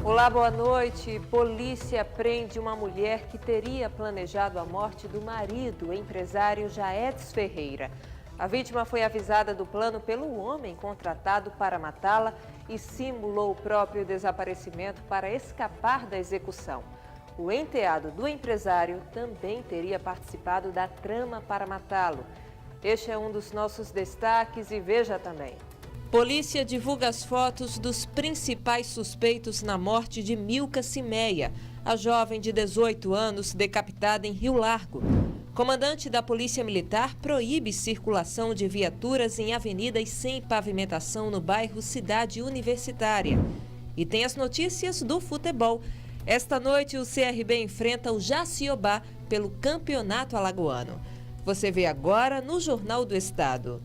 Olá, boa noite. Polícia prende uma mulher que teria planejado a morte do marido, o empresário Jaetes Ferreira. A vítima foi avisada do plano pelo homem contratado para matá-la e simulou o próprio desaparecimento para escapar da execução. O enteado do empresário também teria participado da trama para matá-lo. Este é um dos nossos destaques e veja também. Polícia divulga as fotos dos principais suspeitos na morte de Milka Cimeia, a jovem de 18 anos decapitada em Rio Largo. Comandante da Polícia Militar proíbe circulação de viaturas em avenidas sem pavimentação no bairro Cidade Universitária. E tem as notícias do futebol. Esta noite o CRB enfrenta o Jaciobá pelo Campeonato Alagoano. Você vê agora no Jornal do Estado.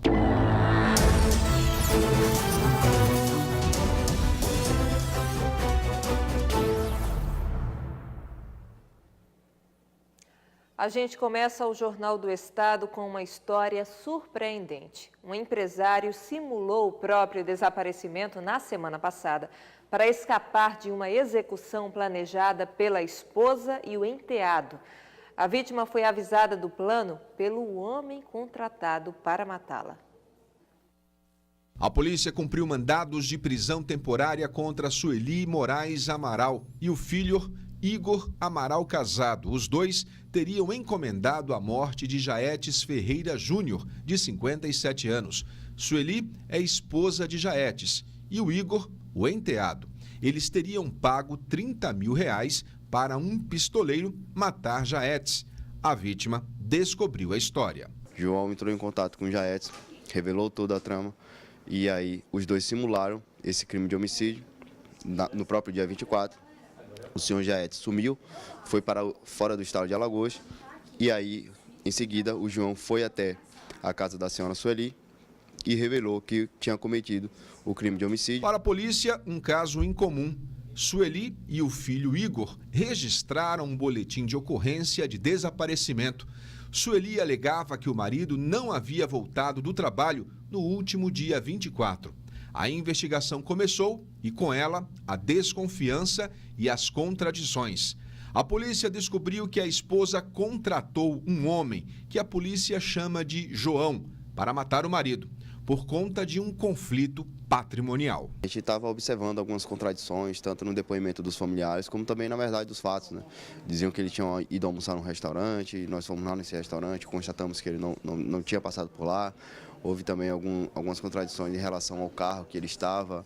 A gente começa o Jornal do Estado com uma história surpreendente. Um empresário simulou o próprio desaparecimento na semana passada para escapar de uma execução planejada pela esposa e o enteado. A vítima foi avisada do plano pelo homem contratado para matá-la. A polícia cumpriu mandados de prisão temporária contra Sueli Moraes Amaral e o filho Igor Amaral Casado. Os dois teriam encomendado a morte de Jaetes Ferreira Júnior, de 57 anos. Sueli é esposa de Jaetes e o Igor, o enteado. Eles teriam pago R$30 mil para um pistoleiro matar Jaetes. A vítima descobriu a história. João entrou em contato com Jaetes, revelou toda a trama. E aí os dois simularam esse crime de homicídio no próprio dia 24. O senhor Jaetes sumiu, foi para fora do estado de Alagoas. E aí, em seguida, o João foi até a casa da senhora Sueli e revelou que tinha cometido o crime de homicídio. Para a polícia, um caso incomum. Sueli e o filho Igor registraram um boletim de ocorrência de desaparecimento. Sueli alegava que o marido não havia voltado do trabalho no último dia 24. A investigação começou e, com ela, a desconfiança e as contradições. A polícia descobriu que a esposa contratou um homem, que a polícia chama de João, para matar o marido, por conta de um conflito patrimonial. A gente estava observando algumas contradições, tanto no depoimento dos familiares, como também, na verdade, dos fatos, né? Diziam que ele tinha ido almoçar num restaurante, nós fomos lá nesse restaurante, constatamos que ele não tinha passado por lá. Houve também algumas contradições em relação ao carro que ele estava.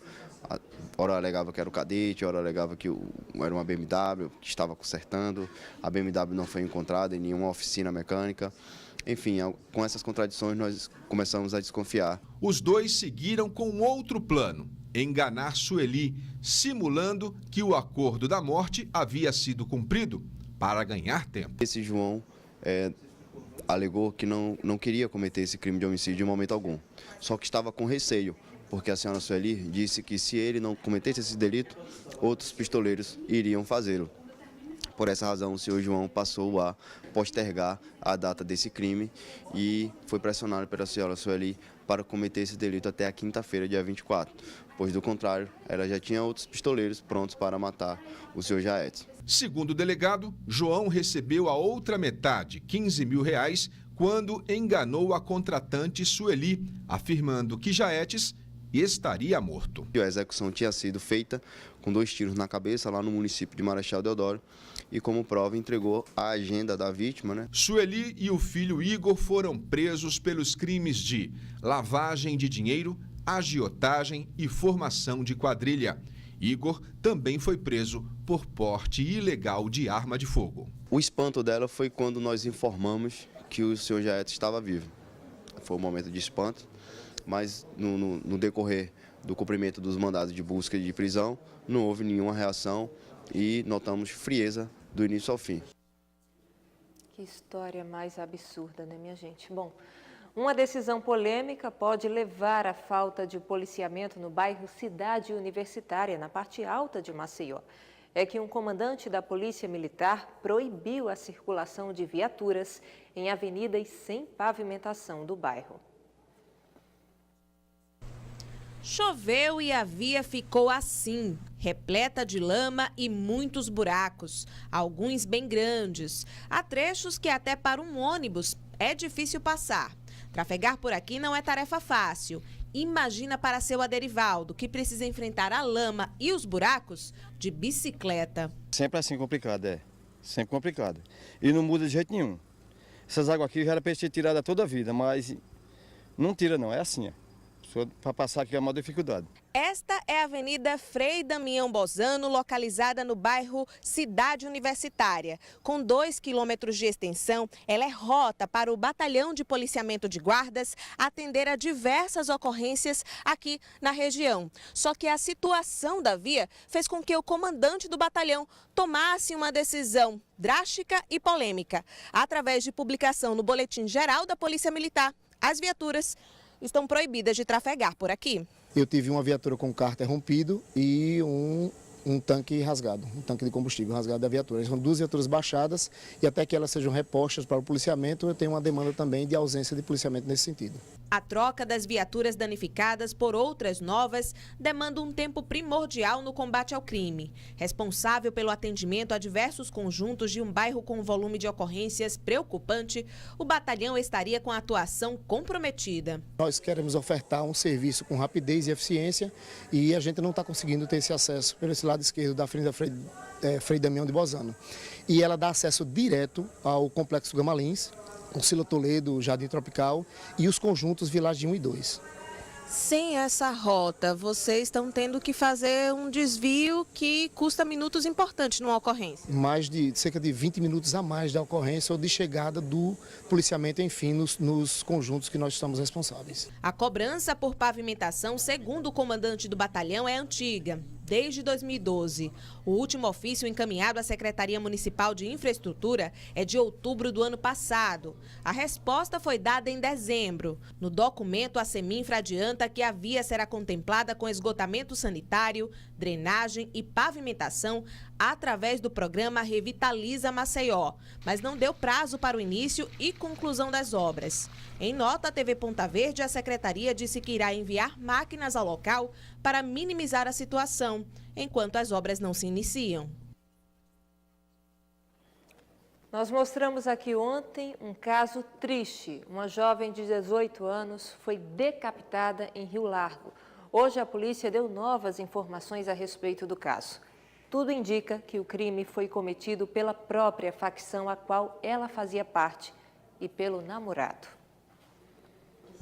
Ora alegava que era o Cadete, ora alegava que era uma BMW, que estava consertando. A BMW não foi encontrada em nenhuma oficina mecânica. Enfim, com essas contradições nós começamos a desconfiar. Os dois seguiram com outro plano, enganar Sueli, simulando que o acordo da morte havia sido cumprido para ganhar tempo. Esse João alegou que não queria cometer esse crime de homicídio em momento algum, só que estava com receio, porque a senhora Sueli disse que se ele não cometesse esse delito, outros pistoleiros iriam fazê-lo. Por essa razão, o senhor João passou a postergar a data desse crime e foi pressionado pela senhora Sueli para cometer esse delito até a quinta-feira, dia 24, pois, do contrário, ela já tinha outros pistoleiros prontos para matar o senhor Jaetes. Segundo o delegado, João recebeu a outra metade, R$15 mil, quando enganou a contratante Sueli, afirmando que Jaetes estaria morto. A execução tinha sido feita com 2 tiros na cabeça lá no município de Marechal Deodoro e, como prova, entregou a agenda da vítima, né? Sueli e o filho Igor foram presos pelos crimes de lavagem de dinheiro, agiotagem e formação de quadrilha. Igor também foi preso por porte ilegal de arma de fogo. O espanto dela foi quando nós informamos que o senhor Jaetes estava vivo. Foi um momento de espanto, mas no decorrer do cumprimento dos mandados de busca e de prisão, não houve nenhuma reação e notamos frieza do início ao fim. Que história mais absurda, né, minha gente? Bom, uma decisão polêmica pode levar à falta de policiamento no bairro Cidade Universitária, na parte alta de Maceió. É que um comandante da Polícia Militar proibiu a circulação de viaturas em avenidas sem pavimentação do bairro. Choveu e a via ficou assim, repleta de lama e muitos buracos, alguns bem grandes. Há trechos que até para um ônibus é difícil passar. Trafegar por aqui não é tarefa fácil. Imagina para seu Aderivaldo, que precisa enfrentar a lama e os buracos de bicicleta. Sempre assim complicado, sempre complicado. E não muda de jeito nenhum. Essas águas aqui já era para ser tirada toda a vida, mas não tira não, é assim, para passar aqui é uma dificuldade. Esta é a Avenida Frei Damião Bozano, localizada no bairro Cidade Universitária. Com 2 quilômetros de extensão, ela é rota para o Batalhão de Policiamento de Guardas atender a diversas ocorrências aqui na região. Só que a situação da via fez com que o comandante do batalhão tomasse uma decisão drástica e polêmica. Através de publicação no Boletim Geral da Polícia Militar, as viaturas estão proibidas de trafegar por aqui. Eu tive uma viatura com cárter rompido e um tanque rasgado, um tanque de combustível rasgado da viatura. São 2 viaturas baixadas e até que elas sejam repostas para o policiamento, eu tenho uma demanda também de ausência de policiamento nesse sentido. A troca das viaturas danificadas por outras novas demanda um tempo primordial no combate ao crime. Responsável pelo atendimento a diversos conjuntos de um bairro com volume de ocorrências preocupante, o batalhão estaria com a atuação comprometida. Nós queremos ofertar um serviço com rapidez e eficiência e a gente não está conseguindo ter esse acesso pelo esse lado esquerdo da frente da Frei Damião de Bozano. E ela dá acesso direto ao Complexo Gamalins, Concila Toledo, Jardim Tropical e os conjuntos Vilagem 1 e 2. Sem essa rota, vocês estão tendo que fazer um desvio que custa minutos importantes numa ocorrência. Cerca de 20 minutos a mais da ocorrência ou de chegada do policiamento, enfim, nos conjuntos que nós estamos responsáveis. A cobrança por pavimentação, segundo o comandante do batalhão, é antiga. Desde 2012. O último ofício encaminhado à Secretaria Municipal de Infraestrutura é de outubro do ano passado. A resposta foi dada em dezembro. No documento, a Seminfra adianta que a via será contemplada com esgotamento sanitário, drenagem e pavimentação através do programa Revitaliza Maceió, mas não deu prazo para o início e conclusão das obras. Em nota à TV Ponta Verde, a Secretaria disse que irá enviar máquinas ao local para minimizar a situação, enquanto as obras não se iniciam. Nós mostramos aqui ontem um caso triste. Uma jovem de 18 anos foi decapitada em Rio Largo. Hoje a polícia deu novas informações a respeito do caso. Tudo indica que o crime foi cometido pela própria facção a qual ela fazia parte e pelo namorado.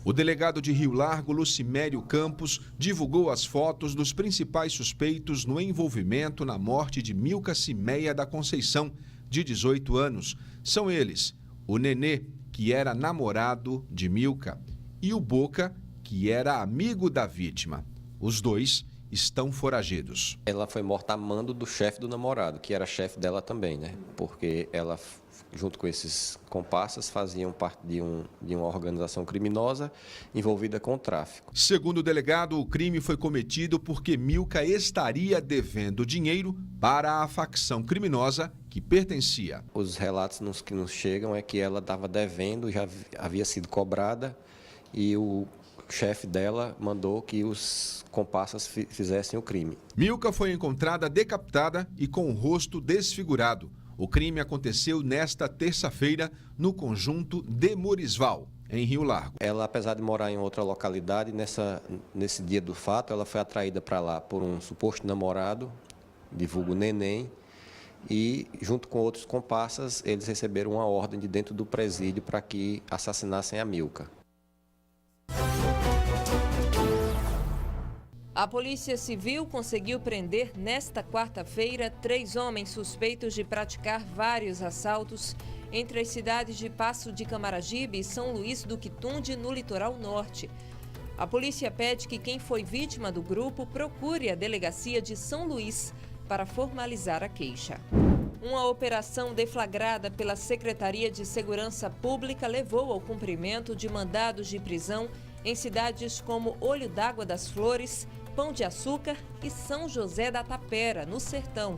O delegado de Rio Largo, Lucimério Campos, divulgou as fotos dos principais suspeitos no envolvimento na morte de Milka Cimeia da Conceição, de 18 anos. São eles, o Nenê, que era namorado de Milka, e o Boca, que era amigo da vítima. Os dois estão foragidos. Ela foi morta a mando do chefe do namorado, que era chefe dela também, né? Porque ela, junto com esses comparsas, faziam parte de uma organização criminosa envolvida com o tráfico. Segundo o delegado, o crime foi cometido porque Milka estaria devendo dinheiro para a facção criminosa que pertencia. Os relatos que nos chegam é que ela estava devendo, já havia sido cobrada, e o chefe dela mandou que os comparsas fizessem o crime. Milka foi encontrada decapitada e com o rosto desfigurado. O crime aconteceu nesta terça-feira no conjunto de Morisval, em Rio Largo. Ela, apesar de morar em outra localidade, nesse dia do fato, ela foi atraída para lá por um suposto namorado, de vulgo Neném, e, junto com outros comparsas, eles receberam uma ordem de dentro do presídio para que assassinassem a Milka. A Polícia Civil conseguiu prender nesta quarta-feira 3 homens suspeitos de praticar vários assaltos entre as cidades de Passo de Camaragibe e São Luís do Quitunde, no litoral norte. A polícia pede que quem foi vítima do grupo procure a delegacia de São Luís para formalizar a queixa. Uma operação deflagrada pela Secretaria de Segurança Pública levou ao cumprimento de mandados de prisão em cidades como Olho d'Água das Flores, Pão de Açúcar e São José da Tapera, no Sertão.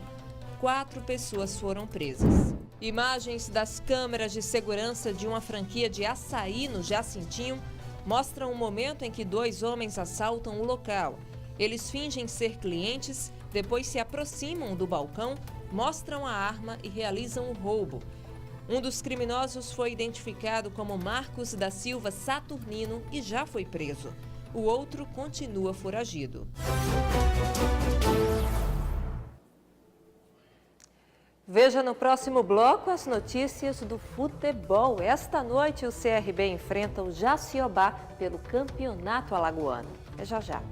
4 pessoas foram presas. Imagens das câmeras de segurança de uma franquia de açaí no Jacintinho mostram um momento em que 2 homens assaltam o local. Eles fingem ser clientes, depois se aproximam do balcão, mostram a arma e realizam o roubo. Um dos criminosos foi identificado como Marcos da Silva Saturnino e já foi preso. O outro continua foragido. Veja no próximo bloco as notícias do futebol. Esta noite o CRB enfrenta o Jaciobá pelo Campeonato Alagoano. É já já.